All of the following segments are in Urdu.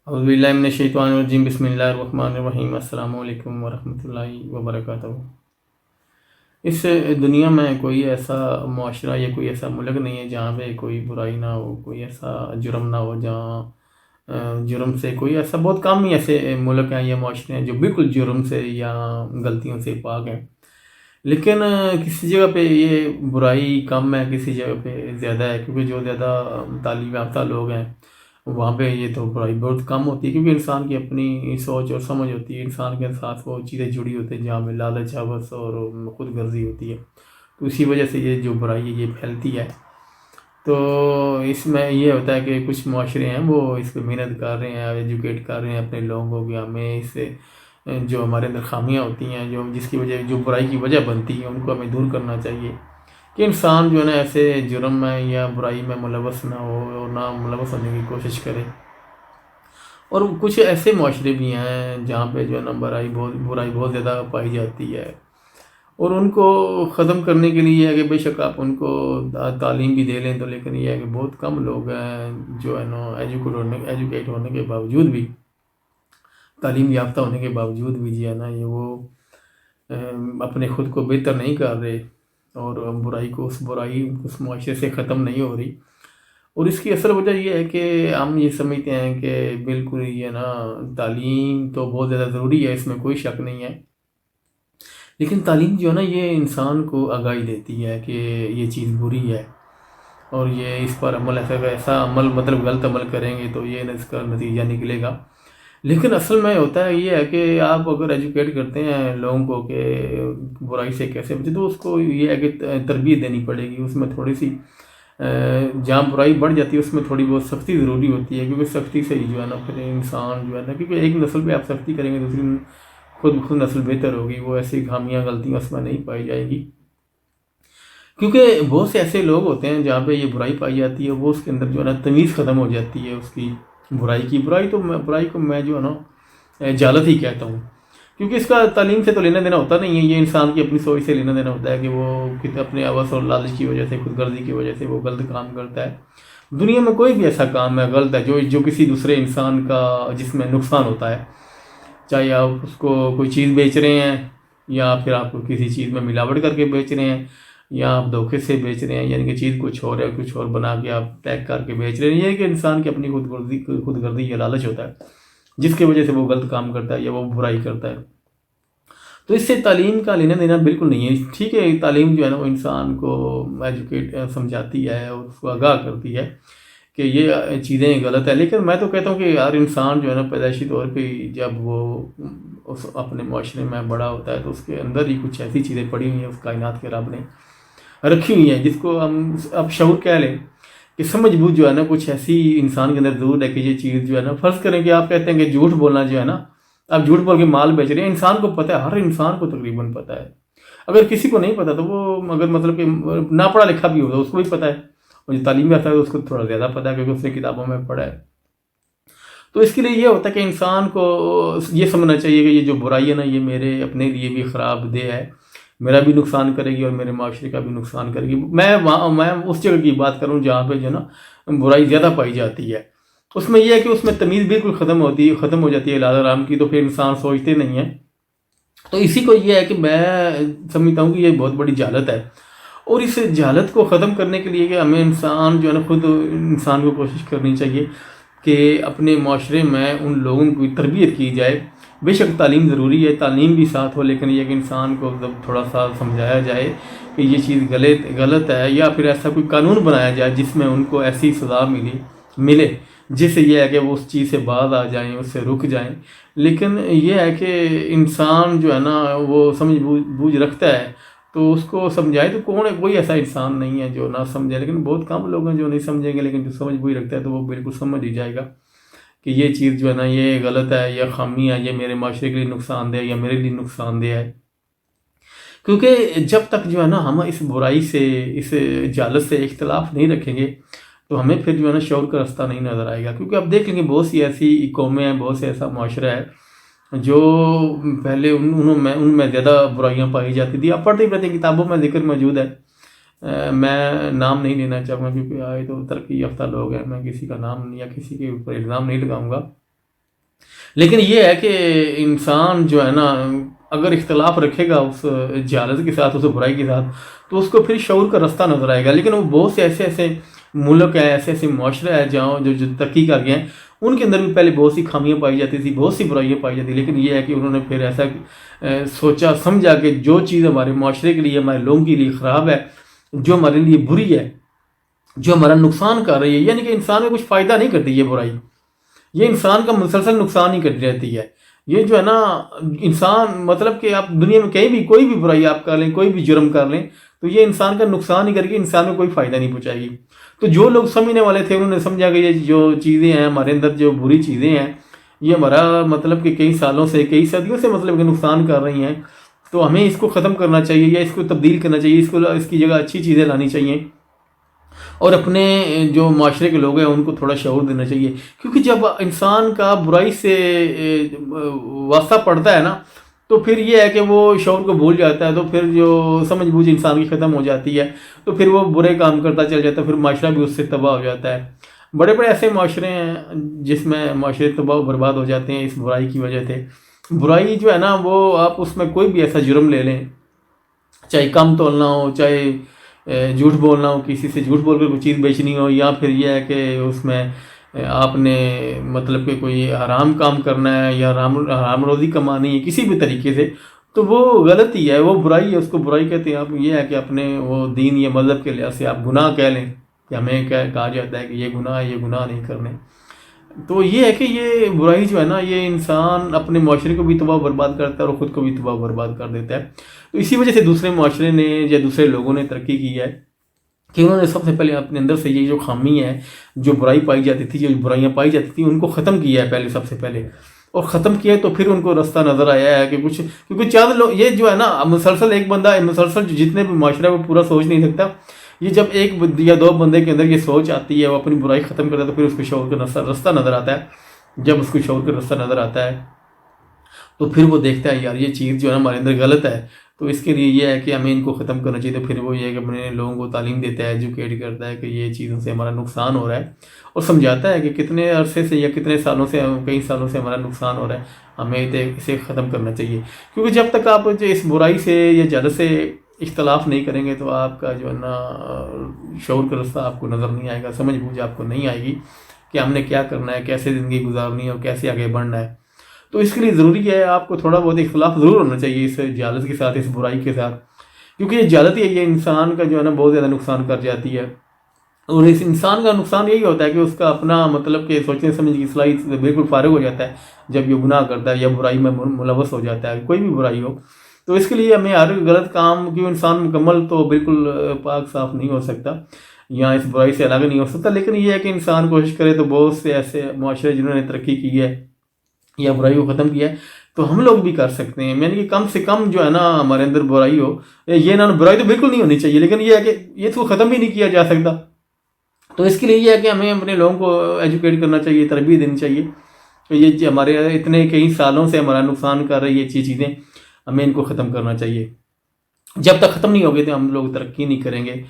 اعوذ باللہ من الشیطان الرجیم بسم اللہ الرحمن الرحیم السلام علیکم ورحمۃ اللہ وبرکاتہ۔ اس دنیا میں کوئی ایسا معاشرہ یا کوئی ایسا ملک نہیں ہے جہاں پہ کوئی برائی نہ ہو، کوئی ایسا جرم نہ ہو جہاں جرم سے کوئی ایسا بہت کم ہی ایسے ملک ہیں یا معاشرے ہیں جو بالکل جرم سے یا غلطیوں سے پاک ہیں، لیکن کسی جگہ پہ یہ برائی کم ہے، کسی جگہ پہ زیادہ ہے، کیونکہ جو زیادہ تعلیم یافتہ لوگ ہیں وہاں پہ یہ تو برائی بہت کم ہوتی ہے، کیونکہ انسان کی اپنی سوچ اور سمجھ ہوتی ہے، انسان کے ساتھ وہ چیزیں جڑی ہوتی ہیں جہاں میں لالچ، ہوس اور خود غرضی ہوتی ہے، تو اسی وجہ سے یہ جو برائی ہے یہ پھیلتی ہے۔ تو اس میں یہ ہوتا ہے کہ کچھ معاشرے ہیں وہ اس پہ محنت کر رہے ہیں، ایجوکیٹ کر رہے ہیں اپنے لوگوں کو کہ ہمیں اس سے جو ہمارے اندر خامیاں ہوتی ہیں، جو جس کی وجہ جو برائی کی وجہ بنتی ہے، ان کو ہمیں دور کرنا چاہیے کہ انسان جو ہے نا ایسے جرم میں یا برائی میں ملوث نہ ہو اور نہ ملوث ہونے کی کوشش کرے۔ اور کچھ ایسے معاشرے بھی ہیں جہاں پہ جو ہے نا برائی بہت زیادہ پائی جاتی ہے، اور ان کو ختم کرنے کے لیے ہے کہ بے شک آپ ان کو تعلیم بھی دے لیں تو، لیکن یہ ہے کہ بہت کم لوگ ہیں جو ہے نا ایجوکیٹ ہونے کے باوجود بھی، تعلیم یافتہ ہونے کے باوجود بھی جو ہے نا یہ وہ اپنے خود کو بہتر نہیں کر رہے، اور برائی اس معاشرے سے ختم نہیں ہو رہی۔ اور اس کی اصل وجہ یہ ہے کہ ہم یہ سمجھتے ہیں کہ بالکل یہ نا تعلیم تو بہت زیادہ ضروری ہے، اس میں کوئی شک نہیں ہے، لیکن تعلیم جو ہے نا یہ انسان کو آگاہی دیتی ہے کہ یہ چیز بری ہے، اور یہ اس پر عمل ایسا عمل مطلب غلط عمل کریں گے تو یہ اس کا نتیجہ نکلے گا۔ لیکن اصل میں ہوتا ہے یہ ہے کہ آپ اگر ایجوکیٹ کرتے ہیں لوگوں کو کہ برائی سے کیسے بچے، تو اس کو یہ ہے کہ تربیت دینی پڑے گی، اس میں تھوڑی سی جہاں برائی بڑھ جاتی ہے اس میں تھوڑی بہت سختی ضروری ہوتی ہے، کیونکہ سختی سے ہی جو ہے نا پھر انسان جو ہے نا، کیونکہ ایک نسل پہ آپ سختی کریں گے دوسری خود نسل بہتر ہوگی، وہ ایسی خامیاں غلطیاں اس میں نہیں پائی جائے گی، کیونکہ بہت سے ایسے لوگ ہوتے ہیں جہاں پہ یہ برائی پائی جاتی ہے، وہ اس کے اندر جو ہے نا تمیز ختم ہو جاتی ہے اس کی برائی کو میں جو ہے نا جہالت ہی کہتا ہوں، کیونکہ اس کا تعلیم سے تو لینا دینا ہوتا نہیں ہے، یہ انسان کی اپنی سوچ سے لینا دینا ہوتا ہے کہ وہ اپنے ہوس اور لالچ کی وجہ سے، خود غرضی کی وجہ سے وہ غلط کام کرتا ہے۔ دنیا میں کوئی بھی ایسا کام ہے غلط ہے جو کسی دوسرے انسان کا جس میں نقصان ہوتا ہے، چاہے آپ اس کو کوئی چیز بیچ رہے ہیں یا پھر آپ کو کسی چیز میں ملاوٹ کر کے بیچ رہے ہیں، یا آپ دھوکے سے بیچ رہے ہیں، یعنی کہ چیز کچھ اور ہے، کچھ اور بنا کے آپ پیک کر کے بیچ رہے ہیں، یہ کہ انسان کی اپنی خود غرضی یا لالچ ہوتا ہے جس کی وجہ سے وہ غلط کام کرتا ہے یا وہ برائی کرتا ہے۔ تو اس سے تعلیم کا لینا دینا بالکل نہیں ہے۔ ٹھیک ہے، تعلیم جو ہے نا وہ انسان کو ایجوکیٹ سمجھاتی ہے اور اس کو آگاہ کرتی ہے کہ یہ چیزیں غلط ہے، لیکن میں تو کہتا ہوں کہ ہر انسان جو ہے نا پیدائشی طور پہ جب وہ اپنے معاشرے میں بڑا ہوتا ہے تو اس کے اندر ہی کچھ ایسی چیزیں پڑی ہوئی ہیں اس کائنات کے رب نے رکھی ہوئی ہیں، جس کو ہم اب شعور کہہ لیں کہ سمجھ بوجھ جو ہے نا کچھ ایسی انسان کے اندر ضرور ہے کہ یہ چیز جو ہے نا، فرض کریں کہ آپ کہتے ہیں کہ جھوٹ بولنا جو ہے نا، آپ جھوٹ بول کے مال بیچ رہے ہیں، انسان کو پتہ ہے، ہر انسان کو تقریباً پتہ ہے، اگر کسی کو نہیں پتہ تو وہ اگر مطلب کہ نہ پڑھا لکھا بھی ہوگا اس کو بھی پتہ ہے، اور جو تعلیم یافتہ ہے اس کو تھوڑا زیادہ پتہ ہے کیونکہ اس نے کتابوں میں پڑھا ہے۔ تو اس کے لیے یہ ہوتا ہے کہ انسان کو یہ سمجھنا چاہیے کہ یہ جو برائی ہے نا یہ میرے اپنے لیے بھی خراب دہ ہے، میرا بھی نقصان کرے گی اور میرے معاشرے کا بھی نقصان کرے گی۔ میں اس جگہ کی بات کروں جہاں پہ جو ہے نا برائی زیادہ پائی جاتی ہے، اس میں یہ ہے کہ اس میں تمیز بالکل ختم ہو جاتی ہے لال رام کی، تو پھر انسان سوچتے نہیں ہیں۔ تو اسی کو یہ ہے کہ میں سمجھتا ہوں کہ یہ بہت بڑی جہالت ہے، اور اس جہالت کو ختم کرنے کے لیے کہ ہمیں انسان جو ہے نا خود انسان کو کوشش کرنی چاہیے کہ اپنے معاشرے میں ان لوگوں کی تربیت کی جائے۔ بے شک تعلیم ضروری ہے، تعلیم بھی ساتھ ہو، لیکن یہ کہ انسان کو جب تھوڑا سا سمجھایا جائے کہ یہ چیز غلط ہے، یا پھر ایسا کوئی قانون بنایا جائے جس میں ان کو ایسی سزا ملے جس سے یہ ہے کہ وہ اس چیز سے باز آ جائیں، اس سے رک جائیں۔ لیکن یہ ہے کہ انسان جو ہے نا وہ سمجھ بوجھ رکھتا ہے تو اس کو سمجھائے تو کوئی ایسا انسان نہیں ہے جو نہ سمجھے، لیکن بہت کم لوگ ہیں جو نہیں سمجھیں گے، لیکن جو سمجھ بوجھ رکھتا ہے تو وہ بالکل سمجھ ہی جائے گا کہ یہ چیز جو ہے نا یہ غلط ہے، یہ خامی ہے، یہ میرے معاشرے کے لیے نقصان دہ یا میرے لیے نقصان دہ ہے۔ کیونکہ جب تک جو ہے نا ہم اس برائی سے، اس جہالت سے اختلاف نہیں رکھیں گے تو ہمیں پھر جو ہے نا شعور کا راستہ نہیں نظر آئے گا، کیونکہ اب دیکھ لیں گے بہت سی ایسی قومیں ہیں، بہت سے ایسا معاشرہ ہے جو پہلے ان میں زیادہ برائیاں پائی جاتی تھی، اب پڑھتے ہی پڑھتے کتابوں میں ذکر موجود ہے، میں نام نہیں لینا چاہوں گا کیونکہ آئے تو ترقی یافتہ لوگ ہیں، میں کسی کا نام یا کسی کے اوپر الزام نہیں لگاؤں گا، لیکن یہ ہے کہ انسان جو ہے نا اگر اختلاف رکھے گا اس جہالت کے ساتھ، اس برائی کے ساتھ، تو اس کو پھر شعور کا رستہ نظر آئے گا. لیکن وہ بہت سے ایسے ایسے ملک ہیں، ایسے ایسے معاشرے ہیں جہاں جو ترقی کر گئے ہیں، ان کے اندر بھی پہلے بہت سی خامیاں پائی جاتی تھی، بہت سی برائیاں پائی جاتی، لیکن یہ ہے کہ انہوں نے پھر ایسا سوچا سمجھا کہ جو چیز ہمارے معاشرے کے لیے، ہمارے لوگوں کے لیے خراب ہے، جو ہمارے لیے بری ہے، جو ہمارا نقصان کر رہی ہے، یعنی کہ انسان میں کچھ فائدہ نہیں کرتی یہ برائی، یہ انسان کا مسلسل نقصان ہی کرتی رہتی ہے. یہ جو ہے نا انسان مطلب کہ آپ دنیا میں کہیں بھی کوئی بھی برائی آپ کر لیں، کوئی بھی جرم کر لیں، تو یہ انسان کا نقصان ہی کر کے انسان کو کوئی فائدہ نہیں پہنچائے گی. تو جو لوگ سمجھنے والے تھے انہوں نے سمجھا کہ یہ جو چیزیں ہیں ہمارے اندر، جو بری چیزیں ہیں، یہ ہمارا مطلب کہ کئی سالوں سے، کئی صدیوں سے مطلب کہ نقصان کر رہی ہیں، تو ہمیں اس کو ختم کرنا چاہیے یا اس کو تبدیل کرنا چاہیے، اس کی جگہ اچھی چیزیں لانی چاہیے، اور اپنے جو معاشرے کے لوگ ہیں ان کو تھوڑا شعور دینا چاہیے. کیونکہ جب انسان کا برائی سے واسطہ پڑتا ہے نا، تو پھر یہ ہے کہ وہ شعور کو بھول جاتا ہے، تو پھر جو سمجھ بوجھ انسان کی ختم ہو جاتی ہے، تو پھر وہ برے کام کرتا چل جاتا ہے، پھر معاشرہ بھی اس سے تباہ ہو جاتا ہے. بڑے بڑے ایسے معاشرے ہیں جس میں معاشرے تباہ و برباد ہو جاتے ہیں اس برائی کی وجہ سے. برائی جو ہے نا وہ آپ اس میں کوئی بھی ایسا جرم لے لیں، چاہے کم تولنا ہو، چاہے جھوٹ بولنا ہو، کسی سے جھوٹ بول کر کوئی چیز بیچنی ہو، یا پھر یہ ہے کہ اس میں آپ نے مطلب کہ کوئی حرام کام کرنا ہے یا حرام روزی کمانی ہے کسی بھی طریقے سے، تو وہ غلطی ہے، وہ برائی ہے، اس کو برائی کہتے ہیں. آپ یہ ہے کہ اپنے وہ دین یا مذہب کے لحاظ سے آپ گناہ کہہ لیں، کہ ہمیں کہا جاتا ہے کہ یہ گناہ ہے، یہ گناہ نہیں کرنے. تو یہ ہے کہ یہ برائی جو ہے نا یہ انسان اپنے معاشرے کو بھی تباہ و برباد کرتا ہے اور خود کو بھی تباہ و برباد کر دیتا ہے. تو اسی وجہ سے دوسرے معاشرے نے یا دوسرے لوگوں نے ترقی کی ہے کہ انہوں نے سب سے پہلے اپنے اندر سے یہ جو خامی ہے، جو برائی پائی جاتی تھی، جو برائیاں پائی جاتی تھیں، ان کو ختم کیا ہے پہلے، سب سے پہلے. اور ختم کیا ہے تو پھر ان کو رستہ نظر آیا ہے کہ کچھ، کیونکہ چند لوگ یہ جو ہے نا مسلسل ایک بندہ مسلسل جتنے بھی معاشرہ ہے وہ پورا سوچ نہیں سکتا. یہ جب ایک یا دو بندے کے اندر یہ سوچ آتی ہے، وہ اپنی برائی ختم کرتا ہے، تو پھر اس کو شعور کا رستہ نظر آتا ہے. جب اس کو شعور کا رستہ نظر آتا ہے تو پھر وہ دیکھتا ہے یار یہ چیز جو ہے ہمارے اندر غلط ہے، تو اس کے لیے یہ ہے کہ ہمیں ان کو ختم کرنا چاہیے. تو پھر وہ یہ ہے کہ اپنے لوگوں کو تعلیم دیتا ہے، ایجوکیٹ کرتا ہے کہ یہ چیزوں سے ہمارا نقصان ہو رہا ہے، اور سمجھاتا ہے کہ کتنے عرصے سے یا کتنے سالوں سے، کئی سالوں سے ہمارا نقصان ہو رہا ہے، ہمیں اسے ختم کرنا چاہیے. کیونکہ جب تک آپ جو اس برائی سے یا جہالت سے اختلاف نہیں کریں گے تو آپ کا جو ہے نا شعور کا رستہ آپ کو نظر نہیں آئے گا، سمجھ بوجھ آپ کو نہیں آئے گی کہ ہم نے کیا کرنا ہے، کیسے زندگی گزارنی ہے اور کیسے آگے بڑھنا ہے. تو اس کے لیے ضروری ہے آپ کو تھوڑا بہت اختلاف ضرور ہونا چاہیے اس جہالت کے ساتھ، اس برائی کے ساتھ، کیونکہ یہ جہالت ہی ہے، یہ انسان کا جو ہے نا بہت زیادہ نقصان کر جاتی ہے. اور اس انسان کا نقصان یہی ہوتا ہے کہ اس کا اپنا مطلب کہ سوچنے سمجھنے کی صلاحیت بالکل فارغ ہو جاتا ہے جب یہ گناہ کرتا ہے یا برائی میں ملوث ہو جاتا ہے، کوئی بھی برائی ہو. تو اس کے لیے ہمیں ہر غلط کام، کیوں انسان مکمل تو بالکل پاک صاف نہیں ہو سکتا یا اس برائی سے الگ نہیں ہو سکتا، لیکن یہ ہے کہ انسان کوشش کرے تو بہت سے ایسے معاشرے جنہوں نے ترقی کی ہے یا برائی کو ختم کیا ہے، تو ہم لوگ بھی کر سکتے ہیں. یعنی کہ کم سے کم جو ہے نا ہمارے اندر برائی ہو، یہ نہ برائی تو بالکل نہیں ہونی چاہیے، لیکن یہ ہے کہ یہ تو ختم بھی نہیں کیا جا سکتا. تو اس کے لیے یہ ہے کہ ہمیں اپنے لوگوں کو ایجوکیٹ کرنا چاہیے، تربیت دینی چاہیے کہ یہ ہمارے اتنے کئی سالوں سے ہمارا نقصان کر رہی ہے یہ چیزیں، ہمیں ان کو ختم کرنا چاہیے. جب تک ختم نہیں ہوگی تو ہم لوگ ترقی نہیں کریں گے.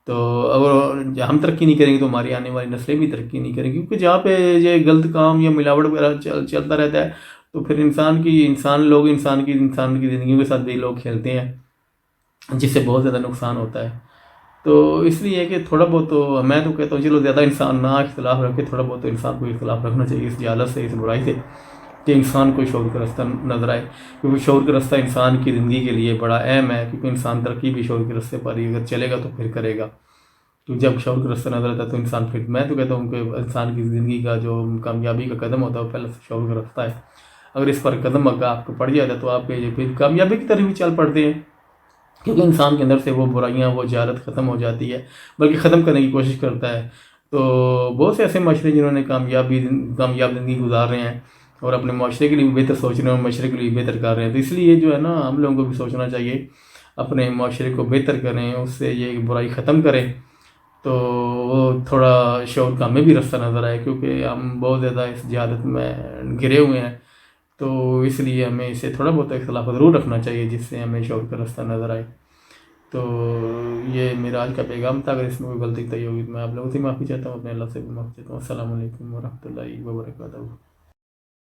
تو اگر ہم ترقی نہیں کریں گے تو ہماری آنے والی نسلیں بھی ترقی نہیں کریں گی، کیونکہ جہاں پہ یہ غلط کام یا ملاوٹ وغیرہ چلتا رہتا ہے تو پھر انسان کی زندگیوں کے ساتھ بھی لوگ کھیلتے ہیں، جس سے بہت زیادہ نقصان ہوتا ہے. تو اس لیے کہ تھوڑا بہت تو میں تو کہتا ہوں چلو زیادہ انسان نہ اختلاف رکھے، تھوڑا بہت تو انسان کو اختلاف رکھنا چاہیے اس جہالت سے، اس برائی سے، کہ انسان کو شعور کا رستہ نظر آئے. کیونکہ شعور کا رستہ انسان کی زندگی کے لیے بڑا اہم ہے، کیونکہ انسان ترقی بھی شعور کے رستے پر ہی اگر چلے گا تو پھر کرے گا. تو جب شعور کا رستہ نظر آتا ہے تو انسان پھر، میں تو کہتا ہوں کہ انسان کی زندگی کا جو کامیابی کا قدم ہوتا ہے وہ پہلے شعور کا رستہ ہے. اگر اس پر قدم آپ کو پڑ جاتا ہے تو آپ پھر کامیابی کی طرف بھی چل پڑتے ہیں، کیونکہ انسان کے اندر سے وہ برائیاں، وہ جہالت ختم ہو جاتی ہے، بلکہ ختم کرنے کی کوشش کرتا ہے. تو بہت سے ایسے معاشرے جنہوں نے کامیاب زندگی گزار رہے ہیں اور اپنے معاشرے کے لیے بھی بہتر سوچ رہے ہیں اور معاشرے کے لیے بہتر کر رہے ہیں. تو اس لیے جو ہے نا ہم لوگوں کو بھی سوچنا چاہیے، اپنے معاشرے کو بہتر کریں، اس سے یہ برائی ختم کریں، تو وہ تھوڑا شعور کا ہمیں بھی رستہ نظر آئے، کیونکہ ہم بہت زیادہ اس جہالت میں گھرے ہوئے ہیں. تو اس لیے ہمیں اسے تھوڑا بہت اختلاف ضرور رکھنا چاہیے جس سے ہمیں شعور کا رستہ نظر آئے. تو یہ میرا آج کا پیغام تھا. اگر اس میں کوئی غلطی ہوگی تو میں آپ لوگوں سے معافی چاہتا ہوں، اپنے اللہ سے بھی معافی چاہتا ہوں. السلام علیکم ورحمۃ اللہ وبرکاتہ.